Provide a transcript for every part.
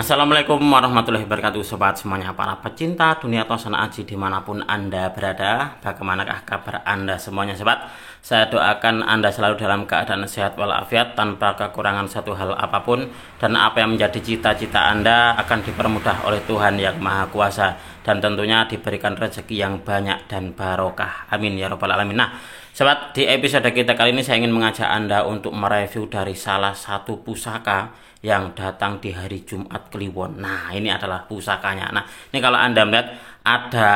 Assalamualaikum warahmatullahi wabarakatuh, sobat semuanya, para pecinta dunia tosana aji dimanapun Anda berada. Bagaimanakah kabar Anda semuanya, sobat? Saya doakan Anda selalu dalam keadaan sehat walafiat, tanpa kekurangan satu hal apapun, dan apa yang menjadi cita-cita Anda akan dipermudah oleh Tuhan yang Maha Kuasa, dan tentunya diberikan rezeki yang banyak dan barokah. Amin ya robbal alamin. Nah, sobat, di episode kita kali ini saya ingin mengajak Anda untuk mereview dari salah satu pusaka yang datang di hari Jumat Kliwon. Nah, ini adalah pusakanya. Nah, ini kalau Anda melihat ada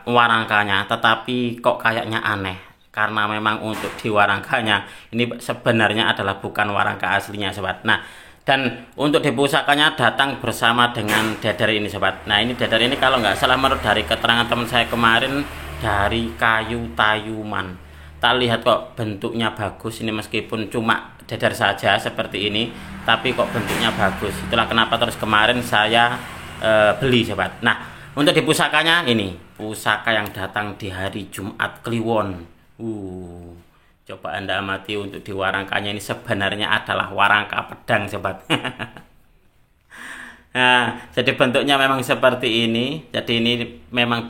warangkanya, tetapi kok kayaknya aneh. Karena memang untuk di warangkanya ini sebenarnya adalah bukan warangka aslinya, sobat. Nah, dan untuk di pusakanya datang bersama dengan deder ini, sobat. Nah, ini deder ini kalau nggak salah menurut dari keterangan teman saya kemarin dari kayu tayuman. Tak lihat kok bentuknya bagus ini, meskipun cuma deder saja seperti ini, tapi kok bentuknya bagus. Itulah kenapa terus kemarin saya beli, sobat. Nah, untuk di pusakanya ini pusaka yang datang di hari Jumat Kliwon. Coba Anda amati untuk di warangkanya, ini sebenarnya adalah warangka pedang, sobat. Nah, jadi bentuknya memang seperti ini. Jadi ini memang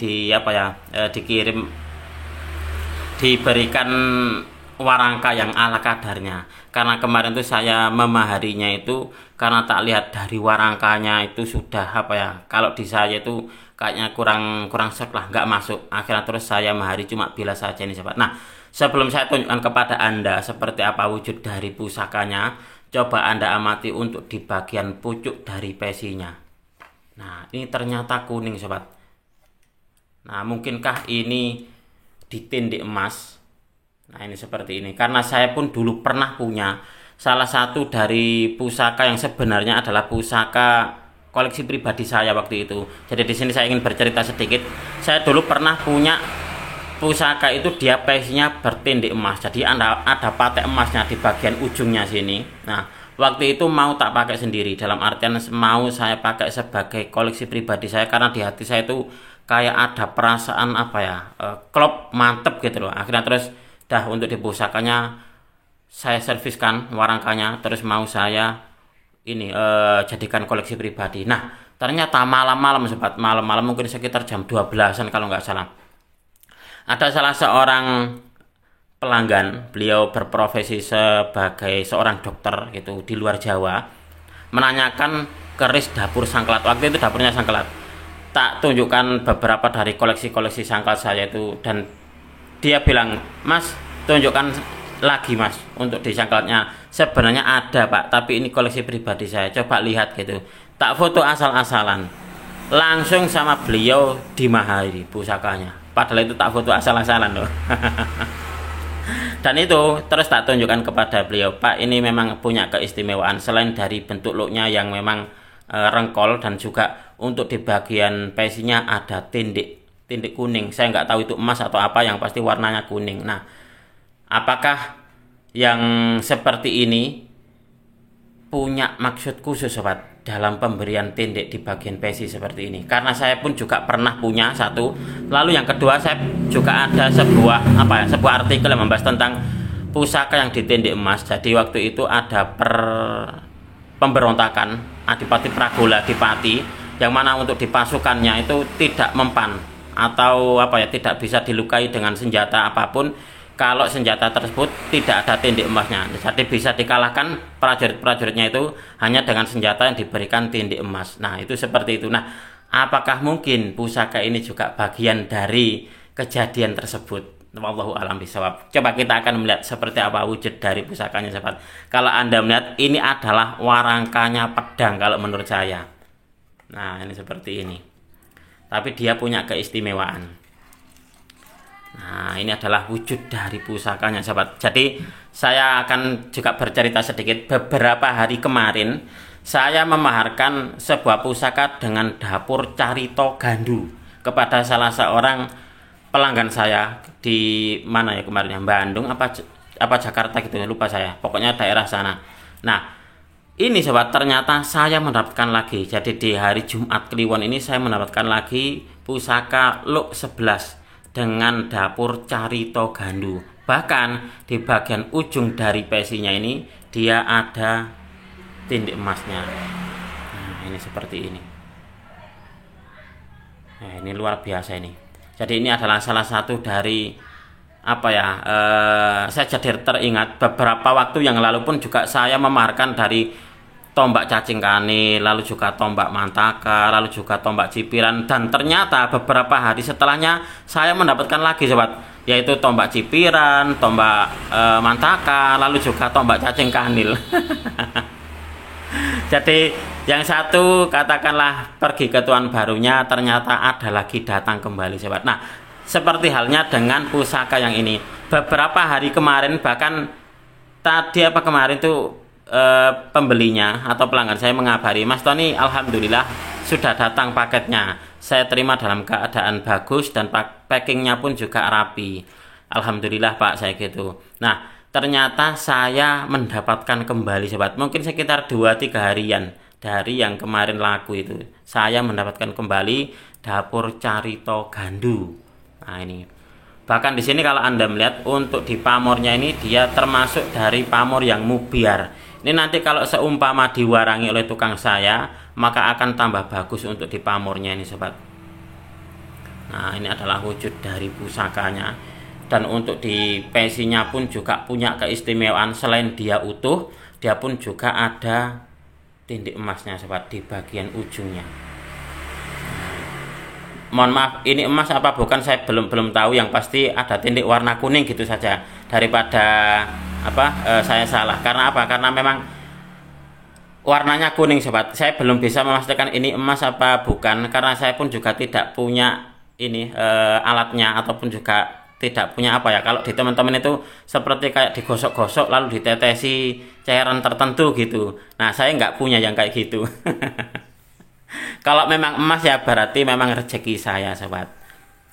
diberikan warangka yang ala kadarnya. Karena kemarin tuh saya memaharinya itu karena tak lihat dari warangkanya itu sudah kalau di saya itu kayaknya kurang serk lah, nggak masuk. Akhirnya terus saya mahari cuma bilas saja ini, sobat. Nah, sebelum saya tunjukkan kepada Anda seperti apa wujud dari pusakanya, coba Anda amati untuk di bagian pucuk dari pesinya. Nah, ini ternyata kuning, sobat. Nah, mungkinkah ini ditindik emas? Nah, ini seperti ini. Karena saya pun dulu pernah punya salah satu dari pusaka yang sebenarnya adalah pusaka koleksi pribadi saya waktu itu. Jadi di sini saya ingin bercerita sedikit. Saya dulu pernah punya pusaka itu, dia pesinya bertindik emas. Jadi ada patek emasnya di bagian ujungnya sini. Nah, waktu itu mau tak pakai sendiri, dalam artian mau saya pakai sebagai koleksi pribadi saya, karena di hati saya itu kayak ada perasaan klop mantep gitu loh. Akhirnya terus untuk di pusakanya saya serviskan warangkanya, terus mau saya ini jadikan koleksi pribadi. Nah, ternyata malam-malam, sobat, malam-malam mungkin sekitar jam 12-an kalau nggak salah, ada salah seorang pelanggan, beliau berprofesi sebagai seorang dokter gitu di luar Jawa, menanyakan keris dapur sangklat. Waktu itu dapurnya sangklat. Tak tunjukkan beberapa dari koleksi-koleksi sangklat saya itu, dan dia bilang, "Mas, tunjukkan lagi, Mas, untuk di sangklatnya." Sebenarnya ada, Pak, tapi ini koleksi pribadi saya, coba lihat gitu. Tak foto asal-asalan, langsung sama beliau dimahari pusakanya. Padahal itu tak foto asal-asalan loh. Dan itu terus tak tunjukkan kepada beliau, "Pak, ini memang punya keistimewaan. Selain dari bentuk looknya yang memang rengkol, dan juga untuk di bagian pesinya ada tindik kuning. Saya nggak tahu itu emas atau apa, yang pasti warnanya kuning. Nah, apakah yang seperti ini punya maksud khusus, sobat, dalam pemberian tindik di bagian pesi seperti ini?" Karena saya pun juga pernah punya satu. Lalu yang kedua, saya juga ada sebuah artikel yang membahas tentang pusaka yang ditindik emas. Jadi waktu itu ada pemberontakan Adipati Pragola Adipati, yang mana untuk di pasukannya itu tidak mempan atau tidak bisa dilukai dengan senjata apapun kalau senjata tersebut tidak ada tindik emasnya. Jadi bisa dikalahkan prajurit-prajuritnya itu hanya dengan senjata yang diberikan tindik emas. Nah, itu seperti itu. Nah, apakah mungkin pusaka ini juga bagian dari kejadian tersebut? Wallahu a'lam bishawab. Coba kita akan melihat seperti apa wujud dari pusakanya, sahabat. Kalau Anda melihat, ini adalah warangkanya pedang kalau menurut saya. Nah, ini seperti ini. Tapi dia punya keistimewaan. Nah, ini adalah wujud dari pusakanya, sahabat. Jadi saya akan juga bercerita sedikit. Beberapa hari kemarin saya memaharkan sebuah pusaka dengan dapur Carito Gandu kepada salah seorang pelanggan saya di mana ya kemarin, Bandung apa Jakarta gitu, lupa saya. Pokoknya daerah sana. Nah, ini, sobat, ternyata saya mendapatkan lagi. Jadi di hari Jumat Kliwon ini saya mendapatkan lagi pusaka Luk 11 dengan dapur Carito Gandu. Bahkan di bagian ujung dari pesinya ini dia ada tindik emasnya. Nah, ini seperti ini. Nah, ini luar biasa ini. Jadi ini adalah salah satu dari apa ya, saya jadi teringat beberapa waktu yang lalu pun juga saya memaharkan dari tombak cacing kani, lalu juga tombak mantaka, lalu juga tombak cipiran, dan ternyata beberapa hari setelahnya saya mendapatkan lagi sobat, yaitu tombak cipiran, tombak mantaka, lalu juga tombak cacing kanil. Jadi yang satu katakanlah pergi ke tuan barunya, ternyata ada lagi datang kembali sobat. Nah, seperti halnya dengan pusaka yang ini. Beberapa hari kemarin, bahkan tadi apa kemarin tuh pembelinya atau pelanggan saya mengabari, Mas Tony, alhamdulillah sudah datang paketnya. Saya terima dalam keadaan bagus dan packingnya pun juga rapi. Alhamdulillah Pak, saya gitu. Nah, ternyata saya mendapatkan kembali sobat, mungkin sekitar 2-3 harian dari yang kemarin laku itu, saya mendapatkan kembali dapur Carito Gandu. Nah ini, bahkan di sini kalau Anda melihat untuk di pamornya ini, dia termasuk dari pamor yang mubiar. Ini nanti kalau seumpama diwarangi oleh tukang saya, maka akan tambah bagus untuk di pamornya ini sobat. Nah ini adalah wujud dari pusakanya. Dan untuk di pesinya pun juga punya keistimewaan, selain dia utuh, dia pun juga ada tindik emasnya sobat di bagian ujungnya. Mohon maaf, ini emas apa bukan saya belum tahu, yang pasti ada tindik warna kuning gitu saja, daripada saya salah. Karena apa? Karena memang warnanya kuning sobat. Saya belum bisa memastikan ini emas apa bukan, karena saya pun juga tidak punya ini alatnya, ataupun juga tidak punya apa ya, kalau di teman-teman itu seperti kayak digosok-gosok lalu ditetesi cairan tertentu gitu. Nah saya nggak punya yang kayak gitu. Kalau memang emas ya berarti memang rezeki saya sobat.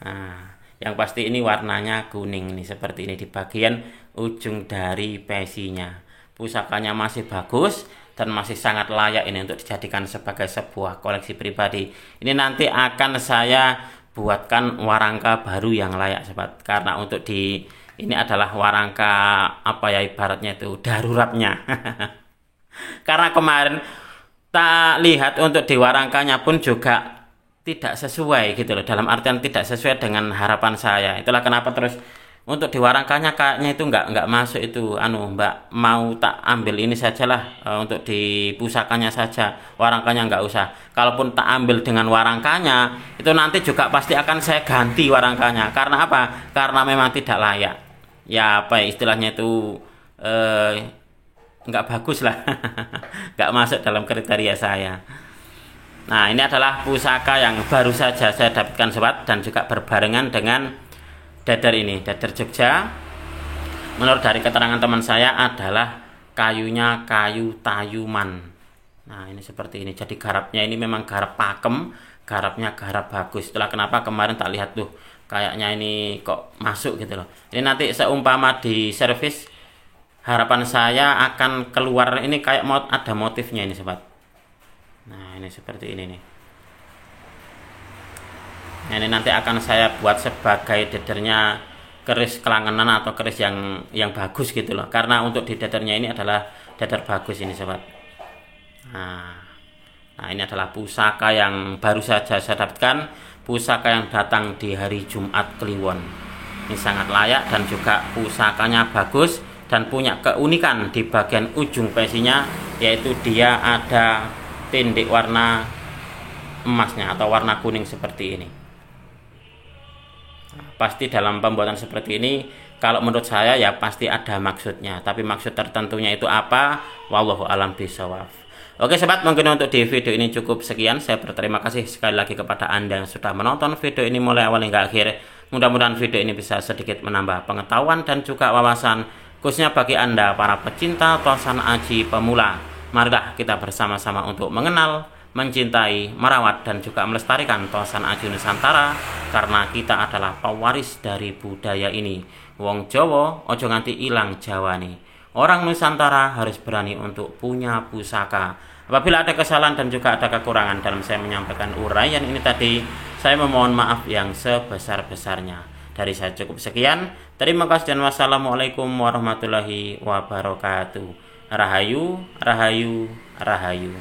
Nah yang pasti ini warnanya kuning nih, seperti ini di bagian ujung dari pesinya. Pusakanya masih bagus dan masih sangat layak ini untuk dijadikan sebagai sebuah koleksi pribadi. Ini nanti akan saya buatkan warangka baru yang layak sobat, karena untuk di ini adalah warangka apa ya, ibaratnya itu daruratnya. Karena kemarin tak lihat untuk di warangkanya pun juga tidak sesuai gitu loh, dalam artian tidak sesuai dengan harapan saya. Itulah kenapa terus untuk di warangkanya kayaknya itu nggak masuk itu, Mbak mau tak ambil ini sajalah, untuk di pusakanya saja, warangkanya nggak usah. Kalaupun tak ambil dengan warangkanya, itu nanti juga pasti akan saya ganti warangkanya. Karena apa? Karena memang tidak layak. Ya apa ya, istilahnya itu nggak bagus lah, nggak masuk dalam kriteria saya. Nah ini adalah pusaka yang baru saja saya dapatkan sobat, dan juga berbarengan dengan dadar ini, dadar Jogja. Menurut dari keterangan teman saya adalah kayunya kayu tayuman. Nah ini seperti ini, jadi garapnya ini memang garap pakem, garapnya garap bagus. Itulah kenapa kemarin tak lihat tuh, kayaknya ini kok masuk gitu loh. Ini nanti seumpama di servis, harapan saya akan keluar ini kayak ada motifnya ini sobat. Nah ini seperti ini nih. Nah, ini nanti akan saya buat sebagai dadarnya keris kelangenan atau keris yang bagus gitu loh, karena untuk di dadarnya ini adalah dadar bagus ini sobat. Nah ini adalah pusaka yang baru saja saya dapatkan, pusaka yang datang di hari Jumat Kliwon. Ini sangat layak dan juga pusakanya bagus dan punya keunikan di bagian ujung pesinya, yaitu dia ada tindik warna emasnya atau warna kuning seperti ini. Pasti dalam pembuatan seperti ini, kalau menurut saya ya pasti ada maksudnya, tapi maksud tertentunya itu apa, wallahu alam bishawab. Oke sobat, mungkin untuk di video ini cukup sekian. Saya berterima kasih sekali lagi kepada Anda yang sudah menonton video ini mulai awal hingga akhir. Mudah-mudahan video ini bisa sedikit menambah pengetahuan dan juga wawasan, khususnya bagi Anda para pecinta tosan aji pemula. Marilah kita bersama-sama untuk mengenal, mencintai, merawat, dan juga melestarikan tosan aji Nusantara, karena kita adalah pewaris dari budaya ini. Wong Jawa ojo nganti ilang Jawani. Orang Nusantara harus berani untuk punya pusaka. Apabila ada kesalahan dan juga ada kekurangan dalam saya menyampaikan uraian ini tadi, saya memohon maaf yang sebesar-besarnya. Dari saya cukup sekian. Terima kasih dan wassalamualaikum warahmatullahi wabarakatuh. Rahayu, rahayu, rahayu.